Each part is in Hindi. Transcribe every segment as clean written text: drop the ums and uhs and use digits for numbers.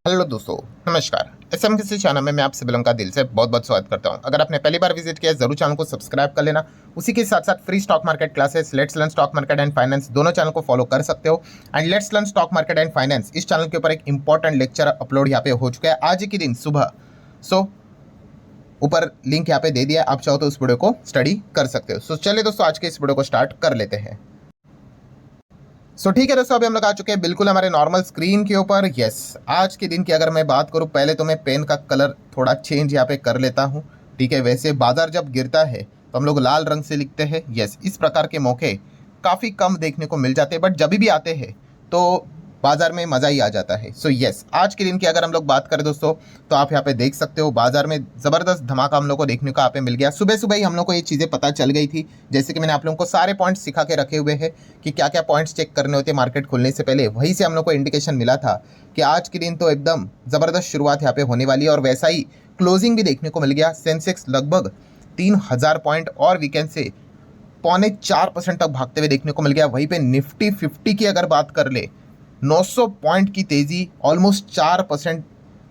हेलो दोस्तों, नमस्कार। एसएम किसी चैनल में मैं आप सभी लोगों का दिल से बहुत बहुत स्वागत करता हूं। अगर आपने पहली बार विजिट किया है जरूर चैनल को सब्सक्राइब कर लेना। उसी के साथ साथ free stock market classes, let's learn stock market and finance दोनों चैनल को फॉलो कर सकते हो। And let's learn stock market and finance इस चैनल के ऊपर एक इंपॉर्टेंट लेक्चर अपलोड यहाँ पे हो चुका है आज के दिन सुबह। सो ऊपर लिंक यहाँ पे दे दिया, आप चाहो तो उस वीडियो को स्टडी कर सकते हो। सो चलिए दोस्तों, आज के इस वीडियो को स्टार्ट कर लेते हैं। ठीक है दोस्तों, अभी हम लोग आ चुके हैं बिल्कुल हमारे नॉर्मल स्क्रीन के ऊपर। यस, आज के दिन की अगर मैं बात करूं, पहले तो मैं पेन का कलर थोड़ा चेंज यहाँ पे कर लेता हूं। ठीक है, वैसे बाजार जब गिरता है तो हम लोग लाल रंग से लिखते हैं। यस, इस प्रकार के मौके काफ़ी कम देखने को मिल जाते हैं, बट जब भी आते हैं तो बाजार में मज़ा ही आ जाता है। सो यस, आज के दिन की अगर हम लोग बात करें दोस्तों, तो आप यहाँ पे देख सकते हो बाजार में ज़बरदस्त धमाका हम लोग को देखने को यहाँ पे मिल गया। सुबह सुबह ही हम लोग को ये चीज़ें पता चल गई थी, जैसे कि मैंने आप लोगों को सारे पॉइंट्स सिखा के रखे हुए हैं कि क्या क्या पॉइंट्स चेक करने होते हैं मार्केट खुलने से पहले। वहीं से हम लोग को इंडिकेशन मिला था कि आज के दिन तो एकदम ज़बरदस्त शुरुआत यहाँ पे होने वाली है, और वैसा ही क्लोजिंग भी देखने को मिल गया। सेंसेक्स लगभग 3000 पॉइंट और वीकेंड से 3.25% तक भागते हुए देखने को मिल गया। वहीं पे निफ्टी 50 की अगर बात कर ले, 900 पॉइंट की तेजी, ऑलमोस्ट 4%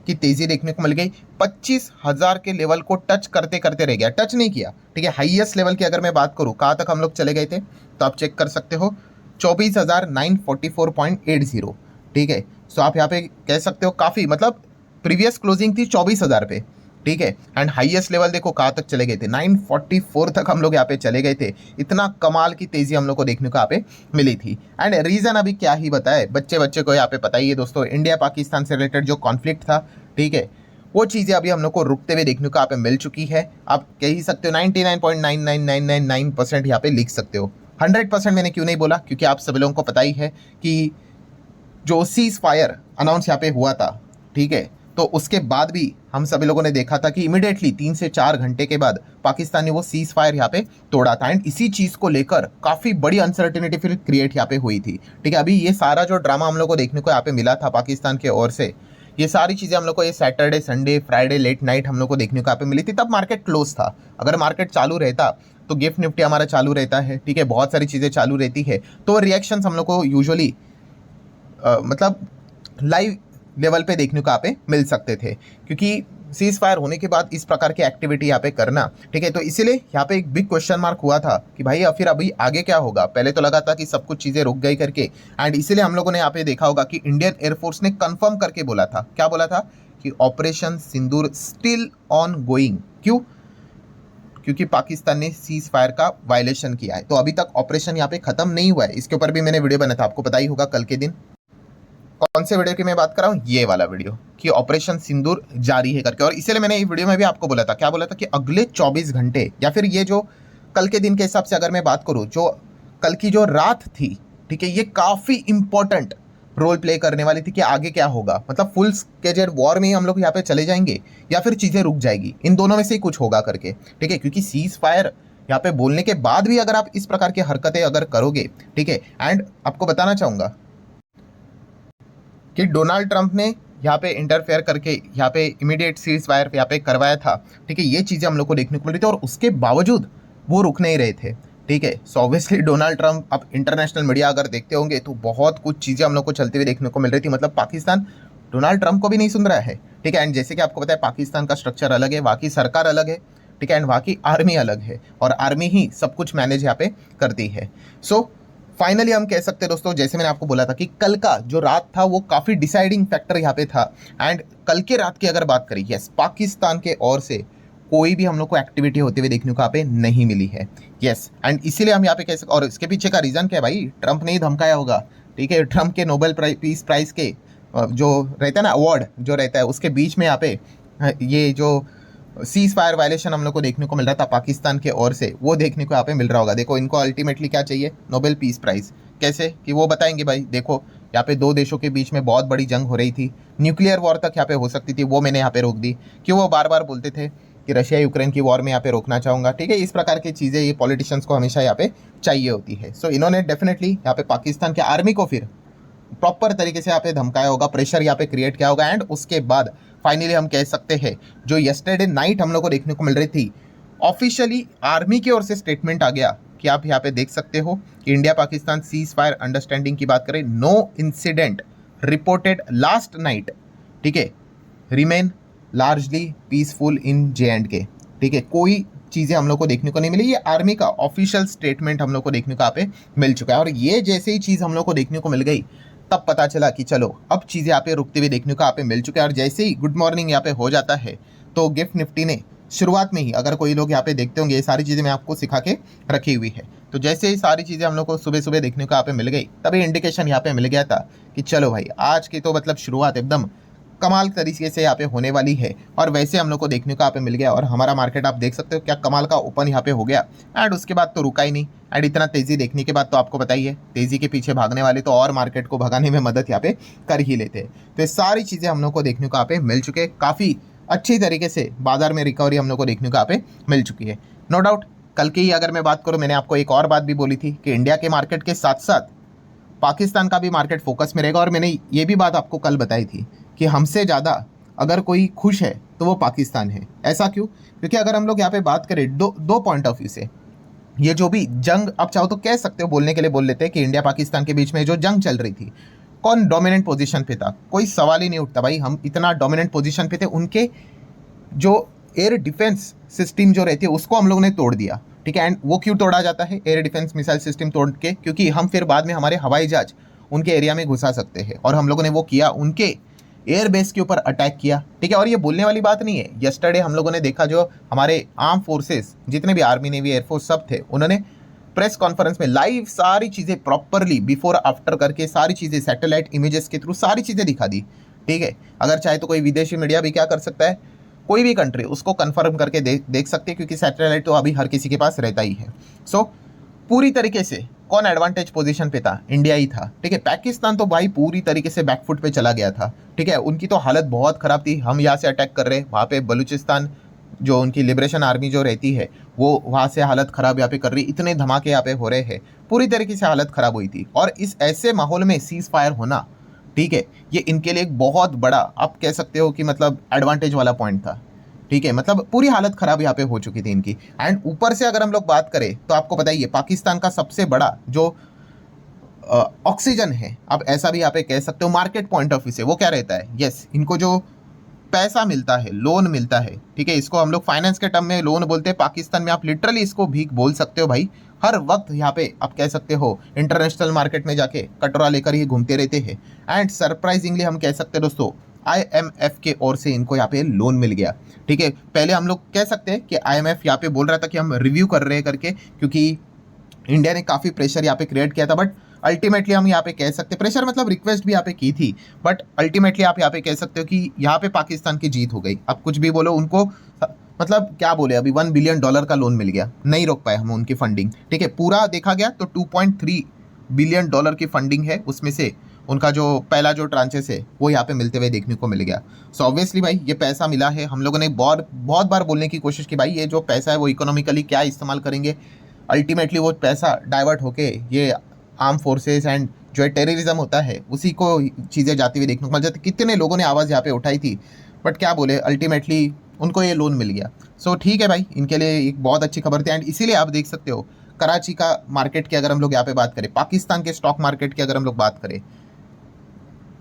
की तेजी देखने को मिल गई। 25,000 के लेवल को टच करते करते रह गया, टच नहीं किया। ठीक है, हाईएस्ट लेवल की अगर मैं बात करूं कहाँ तक हम लोग चले गए थे, तो आप चेक कर सकते हो 24,944.80। ठीक है, सो आप यहाँ पे कह सकते हो काफ़ी, मतलब प्रीवियस क्लोजिंग थी 24,000 पे। ठीक है, एंड हाईएस्ट लेवल देखो कहाँ तक चले गए थे, 944 तक हम लोग यहाँ पे चले गए थे। इतना कमाल की तेजी हम लोग को देखने को यहाँ पे मिली थी। एंड रीजन अभी क्या ही बताए, बच्चे बच्चे को यहाँ पे पता ही है दोस्तों, इंडिया पाकिस्तान से रिलेटेड जो कॉन्फ्लिक्ट था, ठीक है, वो चीज़ें अभी हम लोग को रुकते हुए देखने को यहाँ पे मिल चुकी है। आप कह ही सकते हो 99.99999% यहाँ पे लिख सकते हो। 100% मैंने क्यों नहीं बोला, क्योंकि आप सभी लोगों को पता ही है कि जो सीज फायर अनाउंस यहाँ पे हुआ था, ठीक है, तो उसके बाद भी हम सभी लोगों ने देखा था कि इमिडिएटली 3 से 4 घंटे के बाद पाकिस्तान ने वो सीज फायर यहाँ पे तोड़ा था। एंड इसी चीज़ को लेकर काफ़ी बड़ी अनसर्टेनिटी फिर क्रिएट यहाँ पे हुई थी। ठीक है, अभी ये सारा जो ड्रामा हम लोग को देखने को यहाँ पे मिला था पाकिस्तान के ओर से, ये सारी चीज़ें हम लोग को ये Saturday, Sunday, Friday late night हम लोग को देखने को यहाँ पे मिली थी। तब मार्केट क्लोज था। अगर मार्केट चालू रहता तो गिफ्ट निफ्टी हमारा चालू रहता है, ठीक है, बहुत सारी चीज़ें चालू रहती है, तो रिएक्शंस हम लोग को यूजुअली मतलब लाइव लेवल पे देखने को यहाँ पे मिल सकते थे, क्योंकि सीज फायर होने के बाद इस प्रकार की एक्टिविटी यहाँ पे करना, ठीक है, तो इसीलिए यहाँ पे एक बिग क्वेश्चन मार्क हुआ था कि भाई फिर अभी आगे क्या होगा। पहले तो लगा था कि सब कुछ चीज़ें रुक गई करके, एंड इसीलिए हम लोगों ने यहाँ पे देखा होगा कि इंडियन एयरफोर्स ने कंफर्म करके बोला था, क्या बोला था, कि operation Sindoor still on going. क्यों? क्योंकि पाकिस्तान ने सीज फायर का वायलेशन किया है, तो अभी तक ऑपरेशन यहाँ पे खत्म नहीं हुआ है। इसके ऊपर भी मैंने वीडियो बनाया था, आपको पता ही होगा कल के दिन। कौन से वीडियो की मैं बात कर रहा हूँ, ये वाला वीडियो, कि ऑपरेशन सिंदूर जारी है करके। और इसीलिए मैंने ये वीडियो में भी आपको बोला था, क्या बोला था, कि अगले 24 घंटे या फिर ये जो कल के दिन के हिसाब से अगर मैं बात करूँ, जो कल की जो रात थी, ठीक है, ये काफ़ी इंपॉर्टेंट रोल प्ले करने वाली थी कि आगे क्या होगा। मतलब फुल स्केजेड वॉर में ही हम लोग यहाँ पे चले जाएंगे या फिर चीज़ें रुक जाएगी, इन दोनों में से ही कुछ होगा करके। ठीक है, क्योंकि सीज फायर यहाँ पे बोलने के बाद भी अगर आप इस प्रकार की हरकतें अगर करोगे, ठीक है, एंड आपको बताना चाहूँगा कि डोनाल्ड ट्रंप ने यहाँ पे इंटरफेयर करके यहाँ पे इमीडिएट सीज फायर यहाँ पे करवाया था। ठीक है, ये चीज़ें हम लोग को देखने को मिल रही थी, और उसके बावजूद वो रुक नहीं रहे थे। ठीक है, सो ऑब्वियसली डोनाल्ड ट्रंप, अब इंटरनेशनल मीडिया अगर देखते होंगे तो बहुत कुछ चीज़ें हम लोग को चलते हुए देखने को मिल रही थी। मतलब पाकिस्तान डोनाल्ड ट्रंप को भी नहीं सुन रहा है। ठीक है, एंड जैसे कि आपको पता है पाकिस्तान का स्ट्रक्चर अलग है, वहाँ की सरकार अलग है, ठीक है, एंड वहाँ की आर्मी अलग है, और आर्मी ही सब कुछ मैनेज यहाँ पे करती है। सो फाइनली हम कह सकते हैं दोस्तों, जैसे मैंने आपको बोला था कि कल का जो रात था वो काफ़ी डिसाइडिंग फैक्टर यहाँ पे था। एंड कल के रात की अगर बात करें, यस, पाकिस्तान के ओर से कोई भी हम लोग को एक्टिविटी होते हुए देखने को यहाँ पे नहीं मिली है। यस, एंड इसीलिए हम यहाँ पे कह सकते, और इसके पीछे का रीज़न क्या है भाई, ट्रंप ने ही धमकाया होगा। ठीक है, ट्रंप के नोबेल पीस प्राइज के जो रहता है ना अवार्ड जो रहता है, उसके बीच में यहाँ पे ये जो सीज फायर वायलेशन हम लोग को देखने को मिल रहा था पाकिस्तान के ओर से, वो देखने को यहाँ पे मिल रहा होगा। देखो, इनको अल्टीमेटली क्या चाहिए, नोबेल पीस प्राइज। कैसे कि वो बताएंगे भाई, देखो यहाँ पे दो देशों के बीच में बहुत बड़ी जंग हो रही थी, न्यूक्लियर वॉर तक यहाँ पे हो सकती थी, वो मैंने यहाँ पे रोक दी। क्यों? वो बार बार बोलते थे कि रशिया यूक्रेन की वॉर में यहाँ पे रोकना चाहूँगा। ठीक है, इस प्रकार की चीज़ें ये पॉलिटिशियंस को हमेशा यहाँ पे चाहिए होती है। सो इन्होंने डेफिनेटली यहाँ पे पाकिस्तान के आर्मी को फिर प्रॉपर तरीके से यहाँ पे धमकाया होगा, प्रेशर यहाँ पे क्रिएट किया होगा, एंड उसके बाद फाइनली हम कह सकते हैं जो यस्टरडे नाइट हम लोग को देखने को मिल रही थी, ऑफिशियली आर्मी की ओर से स्टेटमेंट आ गया कि आप यहाँ पे देख सकते हो कि India Pakistan ceasefire understanding की बात करें, no incident reported last night ठीक है, रिमेन लार्जली पीसफुल इन J&K। ठीक है, कोई चीज़ें हम लोग को देखने को नहीं मिली। ये आर्मी का ऑफिशियल स्टेटमेंट हम लोग को देखने को यहाँ पे मिल चुका है। और ये जैसे ही चीज़ हम लोग को देखने को मिल गई, तब पता चला कि चलो अब चीज़ें यहाँ पे रुकते हुए देखने को यहाँ पे मिल चुका है। और जैसे ही गुड मॉर्निंग यहाँ पे हो जाता है, तो गिफ्ट निफ्टी ने शुरुआत में ही, अगर कोई लोग यहाँ पे देखते होंगे, ये सारी चीज़ें मैं आपको सिखा के रखी हुई है, तो जैसे ही सारी चीज़ें हम लोग को सुबह सुबह देखने को यहाँ पे मिल गई, तभी इंडिकेशन यहाँ पे मिल गया था कि चलो भाई आज की तो मतलब शुरुआत एकदम कमाल तरीके से यहाँ पे होने वाली है। और वैसे हम लोग को देखने को यहाँ पे मिल गया, और हमारा मार्केट आप देख सकते हो क्या कमाल का ओपन यहाँ पे हो गया। एंड उसके बाद तो रुका ही नहीं। एंड इतना तेज़ी देखने के बाद तो आपको पता ही है, तेज़ी के पीछे भागने वाले तो और मार्केट को भगाने में मदद यहाँ पे कर ही लेते हैं। तो ये सारी चीज़ें हम लोग को देखने को यहाँ पे मिल चुके, काफ़ी अच्छी तरीके से बाजार में रिकवरी हम लोग को देखने को यहाँ पे मिल चुकी है। नो डाउट कल की ही अगर मैं बात करूँ, मैंने आपको एक और बात भी बोली थी कि इंडिया के मार्केट के साथ साथ पाकिस्तान का भी मार्केट फोकस में रहेगा। और मैंने ये भी बात आपको कल बताई थी कि हमसे ज़्यादा अगर कोई खुश है तो वो पाकिस्तान है। ऐसा क्यों? क्योंकि अगर हम लोग यहाँ पे बात करें दो पॉइंट ऑफ व्यू से, ये जो भी जंग, आप चाहो तो कह सकते हो, बोलने के लिए बोल लेते हैं कि इंडिया पाकिस्तान के बीच में जो जंग चल रही थी, कौन डोमिनेंट पोजीशन पे था, कोई सवाल ही नहीं उठता भाई। हम इतना डोमिनेंट पोजीशन पे थे, उनके जो एयर डिफेंस सिस्टम जो रहती है उसको हम लोगों ने तोड़ दिया। ठीक है, एंड वो क्यों तोड़ा जाता है एयर डिफेंस मिसाइल सिस्टम तोड़ के? क्योंकि हम फिर बाद में हमारे हवाई जहाज उनके एरिया में घुसा सकते हैं, और हम लोगों ने वो किया, उनके एयर बेस के ऊपर अटैक किया। ठीक है, और ये बोलने वाली बात नहीं है। यस्टरडे हम लोगों ने देखा, जो हमारे आर्म फोर्सेस जितने भी आर्मी नेवी एयरफोर्स सब थे, उन्होंने प्रेस कॉन्फ्रेंस में लाइव सारी चीज़ें प्रॉपरली बिफोर आफ्टर करके सारी चीज़ें सैटेलाइट इमेजेस के थ्रू सारी चीज़ें दिखा दी। ठीक है, अगर चाहे तो कोई विदेशी मीडिया भी क्या कर सकता है, कोई भी कंट्री उसको कंफर्म करके देख सकते हैं, क्योंकि सैटेलाइट तो अभी हर किसी के पास रहता ही है। सो पूरी तरीके से कौन एडवांटेज पोजीशन पे था? इंडिया ही था। ठीक है, पाकिस्तान तो भाई पूरी तरीके से बैकफुट पे चला गया था। ठीक है, उनकी तो हालत बहुत ख़राब थी। हम यहाँ से अटैक कर रहे, वहाँ पे बलूचिस्तान जो उनकी लिबरेशन आर्मी जो रहती है, वो वहाँ से हालत ख़राब यहाँ पे कर रही, इतने धमाके यहाँ पे हो रहे हैं, पूरी तरीके से हालत ख़राब हुई थी। और इस ऐसे माहौल में सीज फायर होना, ठीक है, ये इनके लिए एक बहुत बड़ा, आप कह सकते हो कि मतलब एडवांटेज वाला पॉइंट था। ठीक है, मतलब पूरी हालत ख़राब यहाँ पे हो चुकी थी इनकी। एंड ऊपर से अगर हम लोग बात करें तो आपको पता ही है, पाकिस्तान का सबसे बड़ा जो ऑक्सीजन है, आप ऐसा भी यहाँ पे कह सकते हो मार्केट पॉइंट ऑफ व्यू से, वो क्या रहता है? यस, इनको जो पैसा मिलता है, लोन मिलता है, ठीक है, इसको हम लोग फाइनेंस के टर्म में लोन बोलते हैं। पाकिस्तान में आप लिटरली इसको भीख बोल सकते हो भाई। हर वक्त यहाँ पे आप कह सकते हो इंटरनेशनल मार्केट में जाके कटोरा लेकर ही घूमते रहते हैं। एंड सरप्राइजिंगली हम कह सकते हैं दोस्तों, IMF के ओर से इनको यहाँ पे लोन मिल गया। ठीक है, पहले हम लोग कह सकते हैं कि IMF यहाँ पे बोल रहा था कि हम रिव्यू कर रहे हैं करके, क्योंकि इंडिया ने काफ़ी प्रेशर यहाँ पे क्रिएट किया था। बट अल्टीमेटली हम यहाँ पे कह सकते, प्रेशर मतलब रिक्वेस्ट भी यहाँ पे की थी, बट अल्टीमेटली आप यहाँ पे कह सकते हो कि यहाँ पे पाकिस्तान की जीत हो गई। अब कुछ भी बोलो, उनको मतलब क्या बोले, अभी $1 बिलियन का लोन मिल गया, नहीं रोक पाए हम उनकी फंडिंग। ठीक है, पूरा देखा गया तो $2.3 बिलियन की फंडिंग है, उसमें से उनका जो पहला जो ट्रांचेस है वो यहाँ पे मिलते हुए देखने को मिल गया। सो ऑब्वियसली भाई ये पैसा मिला है, हम लोगों ने बहुत बार बोलने की कोशिश की भाई, ये जो पैसा है वो इकोनॉमिकली क्या इस्तेमाल करेंगे। अल्टीमेटली वो पैसा डाइवर्ट होके ये आर्म फोर्सेस एंड जो है टेररिज्म होता है, उसी को चीज़ें जाती हुई देखने को मिल जाती। कितने लोगों ने आवाज़ यहाँ पे उठाई थी, बट क्या बोले, अल्टीमेटली उनको ये लोन मिल गया। सो ठीक है भाई, इनके लिए एक बहुत अच्छी खबर थी। एंड इसीलिए आप देख सकते हो कराची का मार्केट की अगर हम लोग यहाँ पे बात करें, पाकिस्तान के स्टॉक मार्केट की अगर हम लोग बात करें,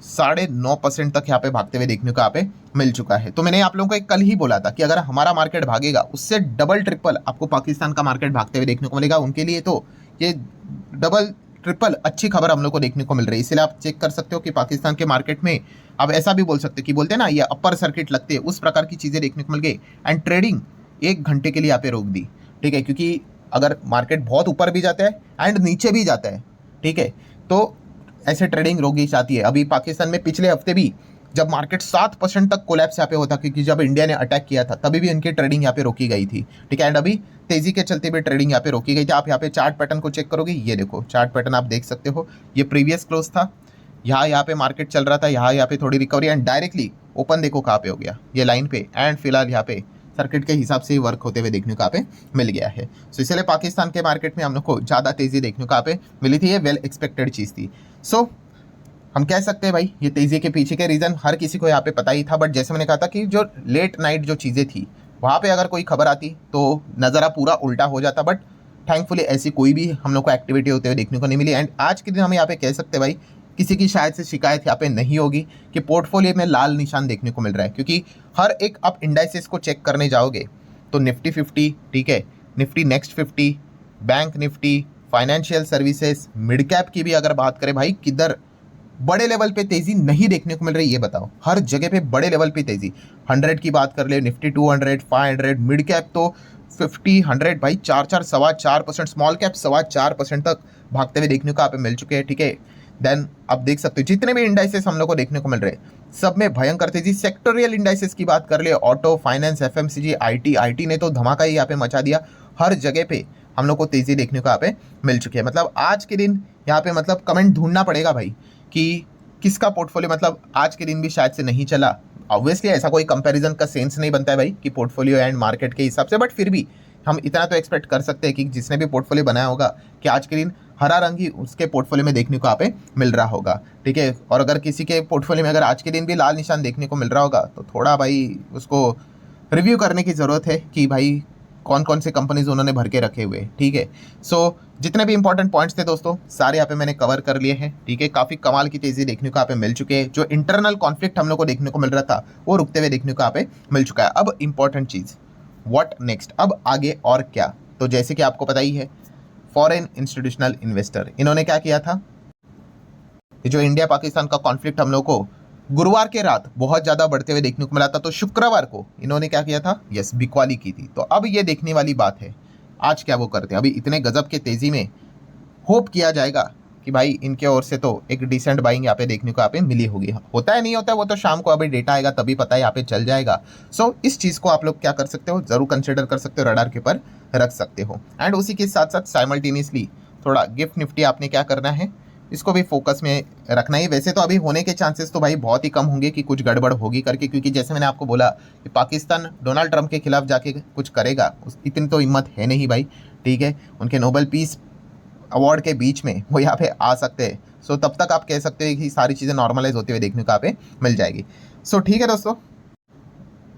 9.5% तक यहाँ पे भागते हुए देखने को यहाँ पे मिल चुका है। तो मैंने आप लोगों को एक कल ही बोला था कि अगर हमारा मार्केट भागेगा, उससे डबल ट्रिपल आपको पाकिस्तान का मार्केट भागते हुए देखने को मिलेगा। उनके लिए तो ये डबल ट्रिपल अच्छी खबर हम लोग को देखने को मिल रही है। इसलिए आप चेक कर सकते हो कि पाकिस्तान के मार्केट में आप ऐसा भी बोल सकते हो कि बोलते हैं ना, ये अपर सर्किट लगते हैं, उस प्रकार की चीज़ें देखने को मिल गई। एंड ट्रेडिंग 1 घंटे के लिए यहाँ पे रोक दी। ठीक है, क्योंकि अगर मार्केट बहुत ऊपर भी जाता है एंड नीचे भी जाता है, ठीक है, तो ऐसे ट्रेडिंग रोकी जाती है। अभी पाकिस्तान में पिछले हफ्ते भी जब मार्केट 7% तक कोलैप्स यहाँ पे होता, क्योंकि जब इंडिया ने अटैक किया था तभी भी इनकी ट्रेडिंग यहाँ पे रोकी गई थी। ठीक है, एंड अभी तेजी के चलते भी ट्रेडिंग यहाँ पे रोकी गई थी। आप यहाँ पे चार्ट पैटर्न को चेक करोगे, ये देखो चार्ट पैटर्न आप देख सकते हो, ये प्रीवियस क्लोज था, यहाँ पे मार्केट चल रहा था, यहाँ पे थोड़ी रिकवरी, एंड डायरेक्टली ओपन देखो कहाँ पे हो गया, ये लाइन पे। एंड फिलहाल यहाँ पे सर्किट के हिसाब से ही वर्क होते हुए देखने को यहाँ पे मिल गया है। सो इसलिए पाकिस्तान के मार्केट में हम लोग को ज़्यादा तेज़ी देखने को यहाँ पे मिली थी, ये वेल एक्सपेक्टेड चीज़ थी। सो हम कह सकते हैं भाई ये तेज़ी के पीछे के रीज़न हर किसी को यहाँ पे पता ही था। बट जैसे मैंने कहा था कि जो लेट नाइट जो चीज़ें थी, वहाँ पे अगर कोई खबर आती तो नज़ारा पूरा उल्टा हो जाता। बट थैंकफुली ऐसी कोई भी हम लोग को एक्टिविटी होते हुए देखने को नहीं मिली। एंड आज के दिन हम यहाँ पे कह सकते हैं भाई किसी की शायद से शिकायत यहाँ पे नहीं होगी कि पोर्टफोलियो में लाल निशान देखने को मिल रहा है, क्योंकि हर एक आप इंडाइसेस को चेक करने जाओगे तो निफ्टी 50, ठीक है, Nifty next 50, bank Nifty, financial services, mid cap की भी अगर बात करें भाई, किधर बड़े लेवल पे तेजी नहीं देखने को मिल रही, ये बताओ। हर जगह पे बड़े लेवल पे तेजी, 100 की बात कर ले, निफ्टी 200, 500, मिड कैप तो 50, 100 भाई 4.4% स्मॉल कैप 4.25% तक भागते हुए देखने को यहाँ पे मिल चुके हैं, ठीक है। देन आप देख सकते हो जितने भी इंडाइसेस हम लोग को देखने को मिल रहे हैं सब में भयंकर तेजी। सेक्टोरियल इंडाइसेस की बात कर ले, ऑटो, फाइनेंस, एफएमसीजी, आईटी ने तो धमाका ही यहाँ पे मचा दिया। हर जगह पे हम लोग को तेजी देखने को यहाँ पे मिल चुकी है। मतलब आज के दिन यहाँ पे मतलब कमेंट ढूंढना पड़ेगा भाई कि किसका पोर्टफोलियो मतलब आज के दिन भी शायद से नहीं चला। ऑब्वियसली ऐसा कोई कंपैरिजन का सेंस नहीं बनता है भाई कि पोर्टफोलियो एंड मार्केट के हिसाब से, बट फिर भी हम इतना तो एक्सपेक्ट कर सकते हैं कि जिसने भी पोर्टफोलियो बनाया होगा कि आज के दिन हरा रंग ही उसके पोर्टफोलियो में देखने को यहाँ पे मिल रहा होगा, ठीक है। और अगर किसी के पोर्टफोलियो में अगर आज के दिन भी लाल निशान देखने को मिल रहा होगा तो थोड़ा भाई उसको रिव्यू करने की ज़रूरत है कि भाई कौन कौन से कंपनीज उन्होंने भर के रखे हुए, ठीक है। सो जितने भी इंपॉर्टेंट पॉइंट्स थे दोस्तों सारे यहाँ पे मैंने कवर कर लिए हैं, ठीक है। काफ़ी कमाल की तेज़ी देखने को यहाँ पे मिल चुके हैं। जो इंटरनल कॉन्फ्लिक्ट हम लोग को देखने को मिल रहा था वो रुकते हुए देखने को यहाँ पे मिल चुका है। अब इंपॉर्टेंट चीज़, व्हाट नेक्स्ट, अब आगे और क्या। तो जैसे कि आपको पता ही है, फॉरेन इंस्टीट्यूशनल इन्वेस्टर इन्होंने क्या किया था, ये जो इंडिया पाकिस्तान का कॉन्फ्लिक्ट हम लोग को गुरुवार के रात बहुत ज़्यादा बढ़ते हुए देखने को मिला था, तो शुक्रवार को इन्होंने क्या किया था, यस, बिकवाली की थी। तो अब ये देखने वाली बात है आज क्या वो करते हैं। अभी इतने गजब के तेज़ी में होप किया जाएगा कि भाई इनके ओर से तो एक डिसेंट बाइंग यहाँ पे देखने को यहाँ पे मिली होगी। होता है नहीं होता है वो तो शाम को अभी डेटा आएगा तभी पता है, यहाँ पे चल जाएगा। सो इस चीज़ को आप लोग क्या कर सकते हो, जरूर कंसिडर कर सकते हो, रडार के ऊपर रख सकते हो। एंड उसी के साथ साथ साइमल्टेनियसली थोड़ा गिफ्ट निफ्टी आपने क्या करना है, इसको भी फोकस में रखना ही। वैसे तो अभी होने के चांसेस तो भाई बहुत ही कम होंगे कि कुछ गड़बड़ होगी करके, क्योंकि जैसे मैंने आपको बोला कि पाकिस्तान डोनाल्ड ट्रंप के खिलाफ जाके कुछ करेगा, इतनी तो हिम्मत है नहीं भाई, ठीक है। उनके नोबेल पीस अवार्ड के बीच में वो यहाँ पे आ सकते हैं। सो तब तक आप कह सकते हैं कि सारी चीज़ें नॉर्मलाइज होते हुए देखने को यहाँ पे मिल जाएगी। सो ठीक है दोस्तों,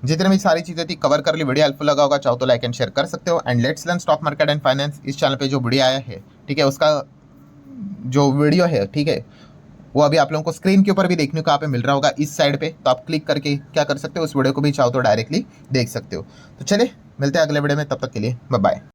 जितने भी सारी चीज़ें थी कवर कर ली। वीडियो हेल्पफुल लगा होगा चाहो तो लाइक एंड शेयर कर सकते हो। And let's learn stock market and finance इस चैनल पे जो वीडियो आया है, ठीक है, उसका जो वीडियो है, ठीक है, वो अभी आप लोगों को स्क्रीन के ऊपर भी देखने को यहाँ पे मिल रहा होगा इस साइड पे। तो आप क्लिक करके क्या कर सकते हो, उस वीडियो को भी चाहो तो डायरेक्टली देख सकते हो। तो चलिए मिलते हैं अगले वीडियो में, तब तक के लिए बाय बाय।